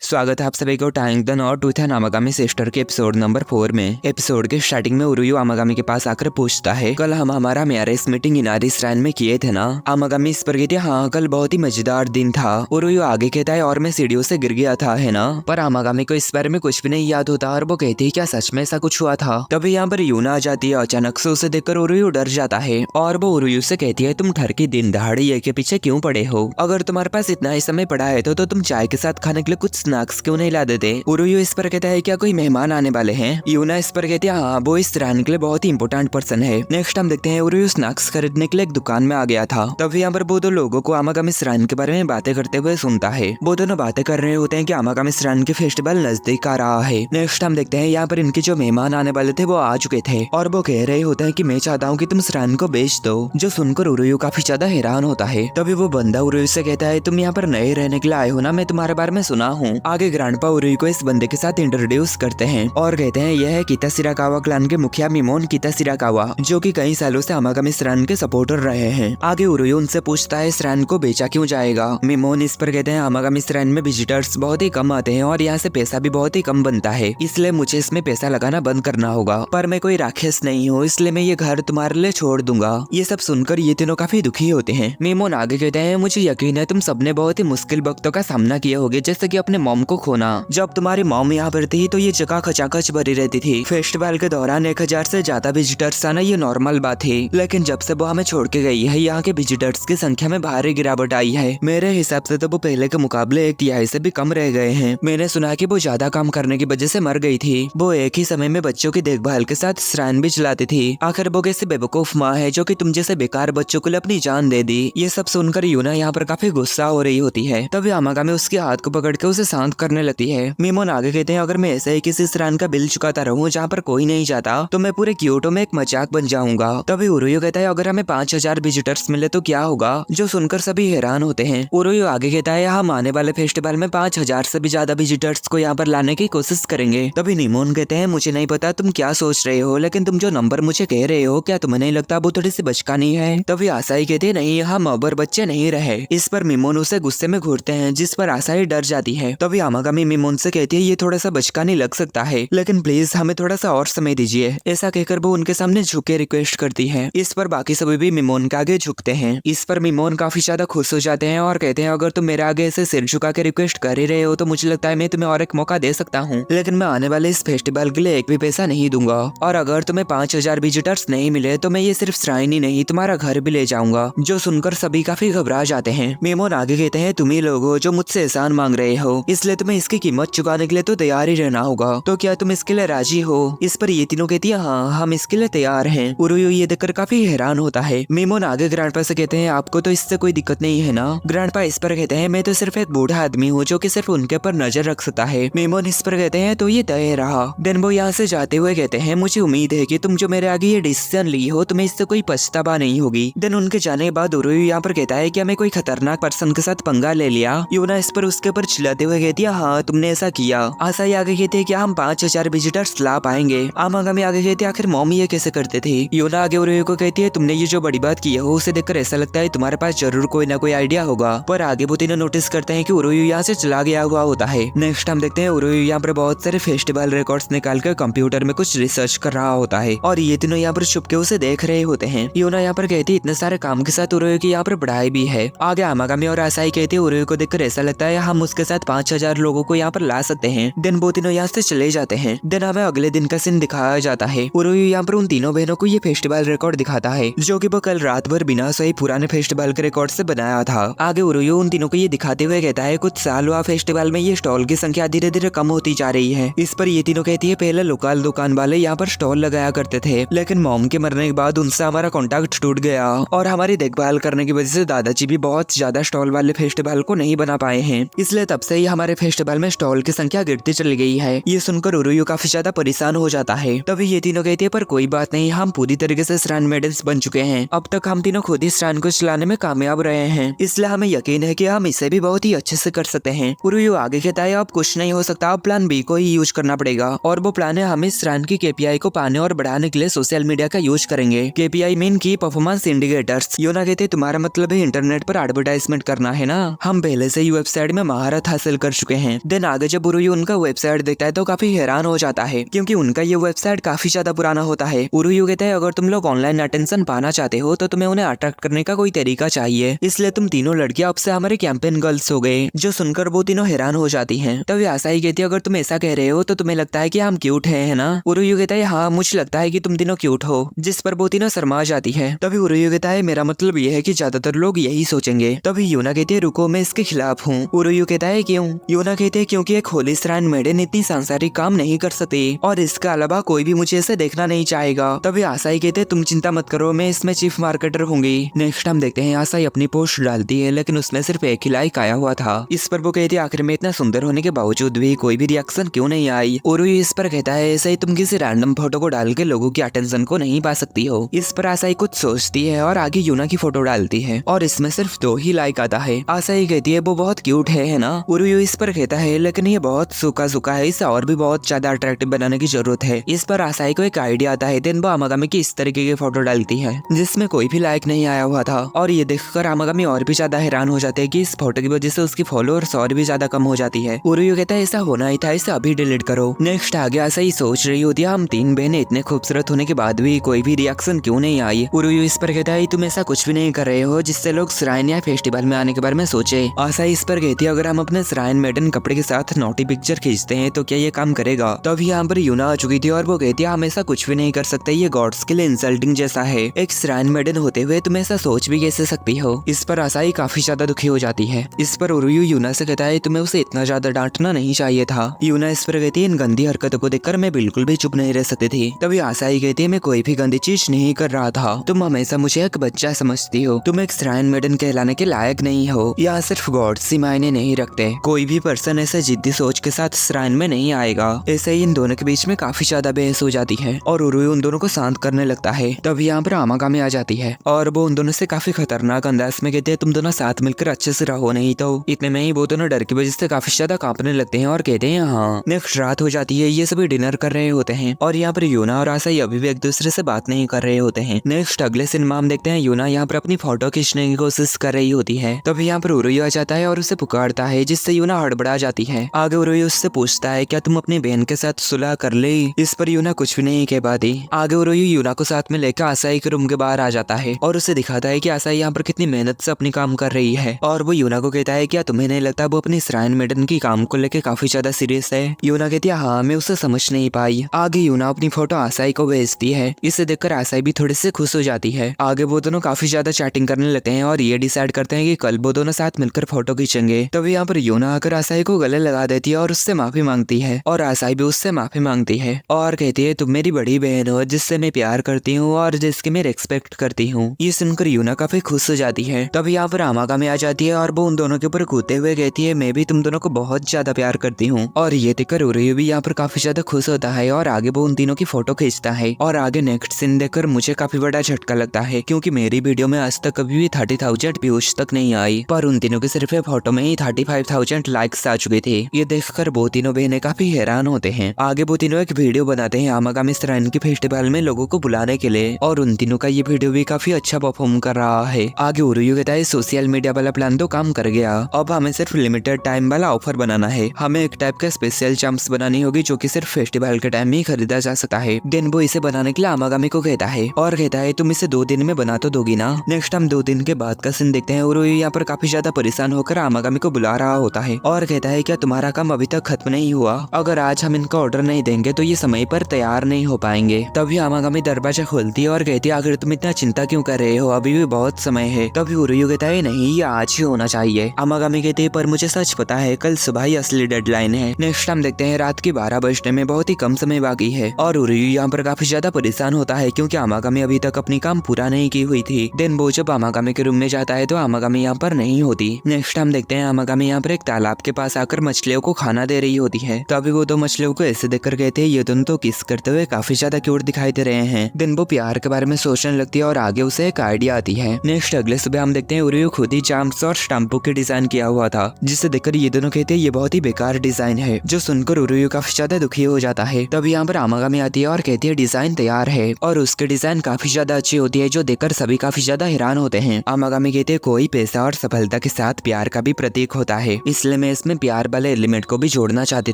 स्वागत है आप सभी को टाइम द नॉट टू आमागामी सिस्टर के एपिसोड नंबर 4 में। एपिसोड के स्टार्टिंग में उरुयु आमागामी के पास आकर पूछता है, कल हम हमारा म्यारेज मीटिंग इनारी श्राइन में किए थे ना। आमागामी इस पर कहती है, हाँ कल बहुत ही मजेदार दिन था। उरुयु आगे कहता है, और मैं सीढ़ियों से गिर गया था, है ना। पर आमागामी को इस बारे में कुछ भी नहीं याद होता और वो कहती है, क्या सच में ऐसा कुछ हुआ था। तभी यहाँ पर यूना आ जाती है। अचानक से उसे देखकर उरुयु डर जाता है और वो उरुयु से कहती है, तुम ठर की दिन दहाड़े ये के पीछे क्यों पड़े हो। अगर तुम्हारे पास इतना ही समय पड़ा है तो तुम चाय के साथ खाने के लिए कुछ स्नैक्स क्यों नहीं ला देते। उरुयु इस पर कहता है, क्या कोई मेहमान आने वाले हैं। यूना इस पर कहती है, हाँ वो इस श्राइन के लिए बहुत ही इंपॉर्टेंट पर्सन है। नेक्स्ट हम देखते हैं उरुयु स्नैक्स खरीदने के लिए एक दुकान में आ गया था। तभी यहाँ पर वो दो लोगों को आमागामी श्राइन के बारे में बातें करते हुए सुनता है। वो दोनों बातें कर रहे होते हैं कि आमागामी श्राइन के फेस्टिवल नजदीक आ रहा है। नेक्स्ट हम देखते हैं यहाँ पर इनके जो मेहमान आने वाले थे वो आ चुके थे और वो कह रहे होते हैं कि मैं चाहता हूँ कि तुम श्राइन को बेच दो। जो सुनकर उरुयु काफी ज्यादा हैरान होता है। तभी वो बंदा उरुयु से कहता है, तुम यहाँ पर नए रहने के लिए आए हो ना, मैं तुम्हारे बारे में सुना हूँ। आगे ग्रैंडपा उरुयु को इस बंदे के साथ इंट्रोड्यूस करते हैं और कहते हैं, यह है किता शिराकावा क्लान के मुखिया मिमोन किता शिराकावा, जो कि कई सालों से आमागामी श्राइन के सपोर्टर रहे हैं। आगे उरुयु उनसे पूछता है, श्राइन को बेचा क्यों जाएगा। मिमोन इस पर कहते हैं, आमागामी श्राइन में विजिटर्स बहुत ही कम आते हैं और यहाँ से पैसा भी बहुत ही कम बनता है, इसलिए मुझे इसमें पैसा लगाना बंद करना होगा। पर मैं कोई राक्षस नहीं हूँ, इसलिए मैं ये घर तुम्हारे लिए छोड़ दूंगा। ये सब सुनकर ये तीनों काफी दुखी होते हैं। मिमोन आगे कहते हैं, मुझे यकीन है तुम सबने बहुत ही मुश्किल वक्तों का सामना किए होगे, जैसे कि अपने मॉम को खोना। जब तुम्हारी मॉम यहाँ पर थी तो ये जगह खचाखच भरी रहती थी। फेस्टिवल के दौरान 1000 से ज्यादा विजिटर्स आना ये नॉर्मल बात है, लेकिन जब से वो हमें छोड़ के गई है यहाँ के विजिटर्स की संख्या में भारी गिरावट आई है। मेरे हिसाब से तो वो पहले के मुकाबले 1/3 से भी कम रह गए हैं। मैंने सुना कि वो ज्यादा काम करने की वजह से मर गई थी। वो एक ही समय में बच्चों की देखभाल के साथ श्राइन भी चलाती थी। आखिर वो कैसे बेवकूफ माँ है जो कि तुम जैसे बेकार बच्चों के लिए अपनी जान दे दी। ये सब सुनकर यूना यहाँ पर काफी गुस्सा हो रही होती है। तभी आमागामी उसके हाथ को पकड़ के उसे शांत करने लगती है। मिमोन आगे कहते हैं, अगर मैं ऐसे ही किसी श्राइन का बिल चुकाता रहूं जहाँ पर कोई नहीं जाता तो मैं पूरे क्योटो में एक मजाक बन जाऊंगा। तभी उरुयु कहता है, अगर हमें 5000 विजिटर्स मिले तो क्या होगा। जो सुनकर सभी हैरान होते हैं। उरुयु आगे कहता है, हम आने वाले फेस्टिवल में 5000 से भी ज्यादा विजिटर्स को यहाँ पर लाने की कोशिश करेंगे। तभी निमोन कहते हैं, मुझे नहीं पता तुम क्या सोच रहे हो, लेकिन तुम जो नंबर मुझे कह रहे हो क्या तुम्हें नहीं लगता वो थोड़ी सी बचकानी है। तभी आसाई कहते हैं, नहीं हम अबर बच्चे नहीं रहे। इस पर मिमोन उसे गुस्से में घूरते हैं, जिस पर आसाई डर जाती है। तभी आमागामी मिमोन से कहती है, ये थोड़ा सा बचकानी लग सकता है, लेकिन प्लीज हमें थोड़ा सा और समय दीजिए। ऐसा कहकर वो उनके सामने झुक के रिक्वेस्ट करती है। इस पर बाकी सभी भी मिमोन के आगे झुकते हैं। इस पर मिमोन काफी ज्यादा खुश हो जाते हैं और कहते हैं, अगर तुम मेरे आगे ऐसे सिर झुका के रिक्वेस्ट कर ही रहे हो तो मुझे लगता है मैं तुम्हें और एक मौका दे सकता हूँ, लेकिन मैं आने वाले इस फेस्टिवल के लिए एक भी पैसा नहीं दूंगा। और अगर तुम्हें 5000 विजिटर्स नहीं मिले तो मैं ये सिर्फ श्राइन ही नहीं तुम्हारा घर भी ले जाऊंगा। जो सुनकर सभी काफी घबरा जाते हैं। मिमोन आगे कहते हैं, तुम ही लोग हो जो मुझसे एहसान मांग रहे हो, इसलिए तुम्हें इसकी कीमत चुकाने के लिए तो तैयार ही रहना होगा। तो क्या तुम इसके लिए राजी हो। इस पर ये तीनों कहती है, हाँ हम इसके लिए तैयार हैं। उरुयु ये देखकर काफी हैरान होता है। मिमोन आगे ग्रैंडपा से कहते हैं, आपको तो इससे कोई दिक्कत नहीं है ना। ग्रैंडपा इस पर कहते हैं, मैं तो सिर्फ एक बूढ़ा आदमी हूँ जो कि सिर्फ उनके ऊपर नजर रख सकता है। मिमोन इस पर कहते हैं, तो ये तय रहा। देन वो यहाँ से जाते हुए कहते हैं, मुझे उम्मीद है कि तुम जो मेरे आगे ये डिसीजन ली हो तुम्हें इससे कोई पछतावा नहीं होगी। देन उनके जाने के बाद उरुयु यहाँ पर कहता है, क्या मैं कोई खतरनाक पर्सन के साथ पंगा ले लिया। यूना इस पर उसके ऊपर चिल्लाते हुए कहती है, हाँ तुमने ऐसा किया। आसाई आगे कहते हैं, क्या हम 5000 विजिटर्स ला पाएंगे। आमागामी आगे कहते हैं, आखिर मॉम ये कैसे करते थे। यूना आगे उरुयु को कहती है, तुमने ये जो बड़ी बात की हो उसे देखकर ऐसा लगता है तुम्हारे पास जरूर कोई ना कोई आइडिया होगा। पर आगे वो तीनों नोटिस करते हैं कि उरुयु यहाँ से चला गया हुआ होता है। नेक्स्ट हम देखते हैं उरुयु यहाँ पर बहुत सारे फेस्टिवल रिकॉर्ड्स निकाल कर कंप्यूटर में कुछ रिसर्च कर रहा होता है और ये तीनों यहाँ पर छुप के उसे देख रहे होते हैं। यूना यहाँ पर कहती है, इतने सारे काम के साथ उरुयु की यहाँ पर पढ़ाई भी है। आगे आमागामी और आसाई कहते हैं, उरुयु को देखकर ऐसा लगता है हम उसके साथ 5000 लोगों को यहाँ पर ला सकते हैं। दिन वो तीनों यहाँ से चले जाते हैं। दिन हमें अगले दिन का सीन दिखाया जाता है। उरुयु यहाँ पर उन तीनों बहनों को ये फेस्टिवल रिकॉर्ड दिखाता है जो कि वो कल रात भर बिना सोए पुराने फेस्टिवल के रिकॉर्ड से बनाया था। आगे उरुयु उन तीनों को ये दिखाते हुए कहता है, कुछ साल हुआ फेस्टिवल में ये स्टॉल की संख्या धीरे धीरे कम होती जा रही है। इस पर ये तीनों कहती है, पहले लोकल दुकान वाले यहाँ पर स्टॉल लगाया करते थे, लेकिन मॉम के मरने के बाद उनसे हमारा कॉन्टैक्ट टूट गया और हमारी देखभाल करने की वजह से दादाजी भी बहुत ज्यादा स्टॉल वाले फेस्टिवल को नहीं बना पाए हैं, इसलिए तब से ही हमारे फेस्टिवल में स्टॉल की संख्या गिरती चली गई है। ये सुनकर उरुयु काफी ज्यादा परेशान हो जाता है। तभी ये तीनों कहती है, पर कोई बात नहीं, हम पूरी तरीके से श्राइन मेडल्स बन चुके हैं। अब तक हम तीनों खुद ही श्राइन को चलाने में कामयाब रहे हैं, इसलिए हमें यकीन है कि हम इसे भी बहुत ही अच्छे से कर सकते हैं। उरुयु आगे कहता है, अब कुछ नहीं हो सकता, अब प्लान बी को ही यूज करना पड़ेगा और वो प्लान है हम इस श्राइन की KPI को पाने और बढ़ाने के लिए सोशल मीडिया का यूज करेंगे। KPI मीन की परफॉर्मेंस इंडिकेटर्स। यूना कहते तुम्हारा मतलब है इंटरनेट पर एडवर्टाइजमेंट करना है ना। हम पहले से ही वेबसाइट में महारत हासिल कर चुके हैं। देन आगे जब उरुयू उनका वेबसाइट देखता है तो काफी हैरान हो जाता है क्योंकि उनका ये वेबसाइट काफी ज्यादा पुराना होता है। उरुयू कहता है अगर तुम लोग ऑनलाइन अटेंशन पाना चाहते हो तो तुम्हें उन्हें अट्रैक्ट करने का कोई तरीका चाहिए, इसलिए तुम तीनों लड़कियां अब से हमारे कैंपेन गर्ल्स हो गए। जो सुनकर वो तीनों हैरान हो जाती हैं। तभी आसाई कहती है अगर तुम ऐसा कह रहे हो तो तुम्हें लगता है कि हम क्यूट है ना। उरुयू कहता है हाँ मुझे लगता है कि तुम तीनों क्यूट हो, जिस पर वो तीनों शर्मा जाती है। तभी उरुयू कहता है मेरा मतलब ये है कि ज्यादातर लोग यही सोचेंगे। तभी यूना कहती है रुको मैं इसके खिलाफ हूँ। उरुयू कहता है क्यों? यूना कहते हैं क्योंकि एक होली श्राइन मेडन इतनी सांसारिक काम नहीं कर सकती और इसके अलावा कोई भी मुझे इसे देखना नहीं चाहेगा। तभी आसाई कहते तुम चिंता मत करो मैं इसमें चीफ मार्केटर होंगी। नेक्स्ट हम देखते हैं आसाई अपनी पोस्ट डालती है लेकिन उसमें सिर्फ एक ही लाइक आया हुआ था। इस पर वो कहती है आखिर में इतना सुंदर होने के बावजूद भी कोई भी रिएक्शन क्यों नहीं आई। उरुयू इस पर कहता है ऐसे ही तुम किसी रैंडम फोटो को डाल के लोगों की अटेंशन को नहीं पा सकती हो। इस पर आसाई कुछ सोचती है और आगे यूना की फोटो डालती है और इसमें सिर्फ 2 ही लाइक आता है। आसाई कहती है वो बहुत क्यूट है ना। उरुयू इस पर कहता है लेकिन ये बहुत सूखा सूखा है, इसे और भी बहुत ज्यादा अट्रैक्टिव बनाने की जरूरत है। इस पर आसाई को एक आइडिया आता है। देन वो आमागामी की इस तरीके की फोटो डालती है जिसमें कोई भी लाइक नहीं आया हुआ था और ये देखकर आमागामी और भी ज्यादा हैरान हो जाते हैं कि इस फोटो की वजह से उसकी फॉलोअर्स और भी ज्यादा कम हो जाती है। उरुयू कहता है ऐसा होना ही था, इसे अभी डिलीट करो। नेक्स्ट आगे आसाई सोच रही होती है हम 3 बहनें इतने खूबसूरत होने के बाद भी कोई भी रिएक्शन क्यों नहीं आई। उरुयू इस पर कहता है तुम ऐसा कुछ भी नहीं कर रहे हो जिससे लोग श्राइन या फेस्टिवल में आने के बारे में सोचे। आसाई इस पर कहती है अगर हम अपने श्राइन मेडन कपड़े के साथ नोटी पिक्चर खींचते हैं तो क्या ये काम करेगा। तब यहाँ पर यूना आ चुकी थी और वो कहती है हम ऐसा कुछ भी नहीं कर सकते, ये गॉड्स के लिए इंसल्टिंग जैसा है। एक श्राइन मेडन होते हुए तुम ऐसा सोच भी कैसे सकती हो। इस पर आसाई काफी ज्यादा दुखी हो जाती है। इस पर उरुयू यूना से कहता है तुम्हें उसे इतना ज्यादा डांटना नहीं चाहिए था। यूना इस पर कहती है इन गंदी हरकतों को देखकर मैं बिल्कुल भी चुप नहीं रह सकती थी। तभी आसाई कहती है मैं कोई भी गंदी चीज नहीं कर रहा था, तुम हमेशा मुझे एक बच्चा समझती हो, तुम एक श्राइन मेडन कहलाने के लायक नहीं हो। यहाँ सिर्फ गॉड्स ही मायने नहीं रखते, कोई भी पर्सन ऐसे जिद्दी सोच के साथ श्राइन में नहीं आएगा। ऐसे ही इन दोनों के बीच में काफी ज्यादा बहस हो जाती है और उरुयू उन दोनों को शांत करने लगता है। तभी यहाँ पर आमागामी आ जाती है और वो उन दोनों से काफी खतरनाक अंदाज में कहते हैं तुम दोनों साथ मिलकर अच्छे से रहो, नहीं तो। इतने में ही वो दोनों डर की वजह से काफी ज्यादा कांपने लगते हैं और कहते हैं हाँ। नेक्स्ट रात हो जाती है, ये सभी डिनर कर रहे होते हैं और यहाँ पर यूना और आसाई अभी भी एक दूसरे से बात नहीं कर रहे होते हैं। नेक्स्ट अगले सिनेमा हम देखते हैं यूना यहाँ पर अपनी फोटो खींचने की कोशिश कर रही होती है। तभी यहाँ पर उरुयू आ जाता है और उसे पुकारता है जिससे यूना हड़बड़ा जाती है। आगे उरुयू उससे पूछता है क्या तुम अपनी बहन के साथ सुलह कर ली। इस पर यूना कुछ भी नहीं कह पाती। आगे उरुयू यूना को साथ में लेकर आसाई के रूम के बाहर आ जाता है और उसे दिखाता है कि आसाई यहाँ पर कितनी मेहनत से अपनी काम कर रही है और वो यूना को कहता है क्या तुम्हें नहीं लगता वो अपनी श्राइन मेडन की काम को लेकर काफी ज्यादा सीरियस है। यूना कहती है हाँ मैं उसे समझ नहीं पाई। आगे यूना अपनी फोटो आसाई को भेजती है, इसे देखकर आसाई भी थोड़ी सी खुश हो जाती है। आगे वो दोनों काफी ज्यादा चैटिंग करने लगते हैं और ये डिसाइड करते हैं कि कल वो दोनों साथ मिलकर फोटो खींचेंगे। तभी यहाँ पर यूना आकर आसाई को गले लगा देती है और उससे माफी मांगती है और आसाई भी उससे माफी मांगती है और कहती है तुम मेरी बड़ी बहन हो जिससे मैं प्यार करती हूँ और जिसकी मैं रेस्पेक्ट करती हूँ। ये सुनकर यूना काफी खुश हो जाती है। तभी यहाँ पर आमागामी आ जाती है और वो उन दोनों के ऊपर कूदते हुए कहती है मैं भी तुम दोनों को बहुत ज्यादा प्यार करती हूँ। और ये देखकर उरुयू भी यहाँ पर काफी ज्यादा खुश होता है और आगे वो उन तीनों की फोटो खींचता है। और आगे नेक्स्ट सीन देखकर मुझे काफी बड़ा झटका लगता है क्योंकि मेरी वीडियो में आज तक कभी भी 30,000 व्यूज तक नहीं आई, पर उन तीनों की सिर्फ फोटो में ही 35,000 लाइक्स आ चुके थे। ये देखकर वो तीनों बहनें काफी हैरान होते हैं। आगे वो तीनों एक वीडियो बनाते हैं आमागामी श्राइन के फेस्टिवल में लोगों को बुलाने के लिए और उन तीनों का ये वीडियो भी काफी अच्छा परफॉर्म कर रहा है। आगे उरुयू कहता है सोशल मीडिया वाला प्लान तो काम कर गया, अब हमें सिर्फ लिमिटेड टाइम वाला ऑफर बनाना है। हमें एक टाइप का स्पेशल चाम्स बनानी होगी जो कि सिर्फ फेस्टिवल के टाइम ही खरीदा जा सकता है। देन वो इसे बनाने के लिए आमागामी को कहता है और कहता है तुम इसे 2 दिन में बना तो दोगी ना। नेक्स्ट हम 2 दिन के बाद का सीन देखते हैं। उरुयू यहाँ पर काफी ज्यादा परेशान होकर आमागामी को बुला रहा होता है और कहता है क्या तुम्हारा काम अभी तक खत्म नहीं हुआ, अगर आज हम इनका ऑर्डर नहीं देंगे तो ये समय पर तैयार नहीं हो पाएंगे। तभी आमागामी दरवाजा खोलती है और कहती है आखिर तुम इतना चिंता क्यों कर रहे हो, अभी भी बहुत समय है। तभी उरुयू कहता है नहीं ये आज ही होना चाहिए। आमागामी कहती है पर मुझे सच पता है कल सुबह ही असली डेडलाइन है। नेक्स्ट हम देखते हैं रात की 12 बजने में बहुत ही कम समय बाकी है और उरुयू यहाँ पर काफी ज्यादा परेशान होता है क्योंकि आमागामी अभी तक अपनी काम पूरा नहीं की हुई थी। देन वो जब आमागामी के रूम में जाता है तो आमागामी यहाँ पर नहीं होती। नेक्स्ट हम देखते हैं आमागामी यहाँ पर एक तालाब के पास आकर मछलियों को खाना दे रही होती है। तभी वो 2 मछलियों को ऐसे देखकर कहते हैं ये दोनों तो किस करते हुए काफी ज्यादा क्यूट दिखाई दे रहे हैं। देन वो प्यार के बारे में सोचने लगती है और आगे उसे एक आइडिया आती है। नेक्स्ट अगले सुबह हम देखते हैं उरुयू खुद ही चाम्स और स्टैम्पो के डिजाइन किया हुआ था जिसे देखकर ये दोनों कहते हैं ये बहुत ही बेकार डिजाइन है, जो सुनकर उरुयू काफी ज्यादा दुखी हो जाता है। तभी यहाँ पर आमागामी आती है और कहती है डिजाइन तैयार है और उसके डिजाइन काफी ज्यादा अच्छी होती है जो देखकर सभी काफी ज्यादा हैरान होते हैं। आमागामी कहते हैं कोई पैसा और सफलता के साथ प्यार का भी प्रतीक होता है, इसलिए मैं इसमें प्यार वाले एलिमेंट को भी जोड़ना चाहती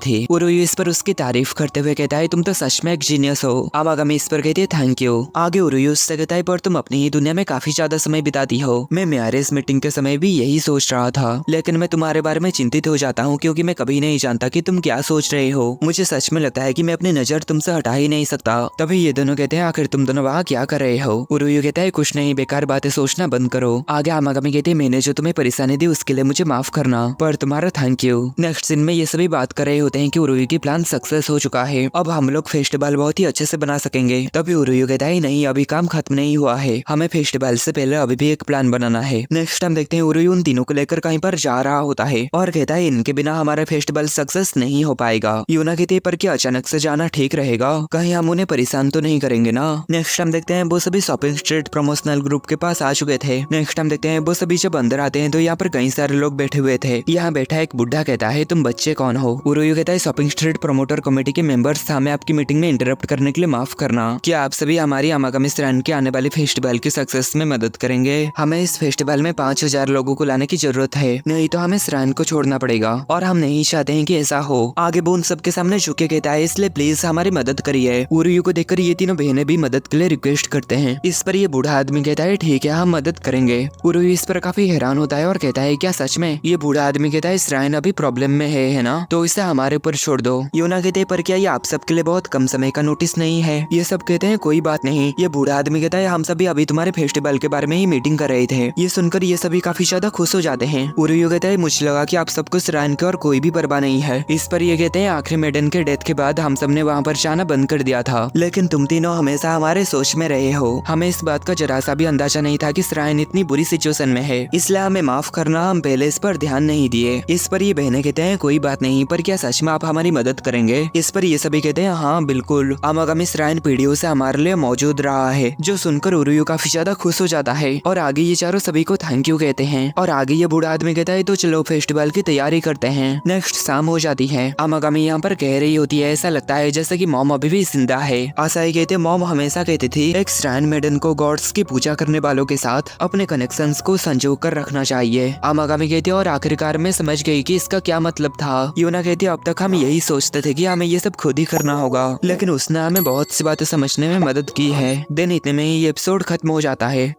थी। उरुयु इस पर उसकी तारीफ करते हुए कहता है तुम तो सच में एक जीनियस हो। आमागामी इस पर कहती है थैंक यू। आगे उरुयु उससे कहता है पर तुम अपनी ही दुनिया में काफी ज्यादा समय बिताती हो। मैं मैरिज मीटिंग के समय भी यही सोच रहा था, लेकिन मैं तुम्हारे बारे में चिंतित हो जाता हूँ क्योंकि मैं कभी नहीं जानता कि तुम क्या सोच रहे हो। मुझे सच में लगता है कि मैं अपनी नजर तुमसे हटा ही नहीं सकता। तभी ये दोनों कहते हैं आखिर तुम दोनों वहाँ क्या कर रहे हो। उरुयु कहता है कुछ नहीं, बेकार बातें सोचना बंद करो। आगे आमागामी कहते हैं मैंने जो तुम्हें परेशानी दी उसके लिए मुझे माफ करना, पर तुम्हारा थैंक यू। नेक्स्ट सीन में ये सभी बात कर रहे होते हैं कि उरुयु की प्लान सक्सेस हो चुका है, अब हम लोग फेस्टिवल बहुत ही अच्छे से बना सकेंगे। तभी उरुयु कहता है नहीं, अभी काम खत्म नहीं हुआ है, हमें फेस्टिवल से पहले अभी भी एक प्लान बनाना है। नेक्स्ट हम देखते हैं उरुयु उन तीनों को लेकर कहीं पर जा रहा होता है और कहता है इनके बिना हमारा फेस्टिवल सक्सेस नहीं हो पाएगा। यूना कहती है पर क्या अचानक से जाना ठीक रहेगा, कहीं हम उन्हें परेशान तो नहीं करेंगे ना। नेक्स्ट हम देखते हैं वो सभी शॉपिंग स्ट्रीट प्रमोशनल ग्रुप के पास आ चुके थे। नेक्स्ट हम देखते हैं वो सभी जब अंदर आते हैं तो यहाँ पर कई सारे लोग बैठे हुए थे। यहाँ बैठा एक बुढ़ा कहता है तुम बच्चे कौन हो। उरुयु कहता है शॉपिंग स्ट्रीट प्रमोटर कमेटी के मेंबर्स, हमें आपकी मीटिंग में इंटरप्ट करने के लिए माफ करना। क्या आप सभी हमारी आमागामी श्राइन के आने वाले फेस्टिवल की सक्सेस में मदद करेंगे। हमें इस फेस्टिवल में 5000 लोगों को लाने की जरूरत है, नहीं तो हमें श्राइन को छोड़ना पड़ेगा और हम नहीं चाहते हैं कि ऐसा हो। आगे वो उन सबके सामने झुके कहता है इसलिए प्लीज हमारी मदद करिए। उरुयु को देखकर ये तीनों बहनें भी मदद के लिए रिक्वेस्ट करते हैं। इस पर ये बूढ़ा आदमी कहता है ठीक है हम मदद करेंगे। उरुयु इस पर काफी हैरान होता है और कहता है क्या सच में। ये बूढ़ा आदमी कहता है श्राइन अभी प्रॉब्लम में है ना, तो इसे हमारे ऊपर छोड़ दो। यूना कहते हैं पर क्या ये आप सबके लिए बहुत कम समय का नोटिस नहीं है। ये सब कहते हैं कोई बात नहीं। ये बूढ़ा आदमी कहता है हम सभी अभी तुम्हारे फेस्टिवल के बारे में ही मीटिंग कर रहे थे। ये सुनकर ये सभी काफी ज्यादा खुश हो जाते हैं। उरुयु कहता है मुझे लगा कि आप सबको श्राइन के और कोई भी परवाह नहीं है। इस पर ये कहते हैं आखिरी मेडन के डेथ के बाद हम सबने वहाँ पर जाना बंद कर दिया था, लेकिन तुम तीनों हमेशा हमारे सोच में रहे हो। हमें इस बात का जरा सा भी अंदाजा नहीं था कि श्राइन इतनी बुरी सिचुएशन में है, इसलिए हमें माफ करना, हम पहले इस पर ध्यान नहीं दिए। इस पर ये बहनें कहते हैं कोई बात नहीं, पर क्या सच में आप हमारी मदद करेंगे। इस पर ये सभी कहते हैं हाँ बिल्कुल, आमागामी श्राइन पीढ़ियों से हमारे लिए मौजूद रहा है। जो सुनकर उरुयु काफी ज्यादा खुश हो जाता है और आगे ये चारों सभी को थैंक यू कहते हैं। और आगे ये बूढ़ा आदमी कहता है तो चलो फेस्टिवल की तैयारी करते हैं। नेक्स्ट शाम हो जाती है। आमागामी यहाँ पर कह रही होती है ऐसा लगता है जैसे कि मॉम अभी भी जिंदा है। आसाई कहते मॉम हमेशा कहती थी एक श्राइन मेडन को गॉड्स की पूजा करने वालों के साथ अपने कनेक्शंस को संजो कर रखना चाहिए। आमागामी कहती और आखिरकार मैं समझ गई कि इसका क्या मतलब था। यूना कहती अब तक हम यही सोचते थे कि हमें ये सब खुद ही करना होगा, लेकिन उसने हमें बहुत सी बातें समझने में मदद की है। दिन इतने में ही एपिसोड खत्म हो जाता है।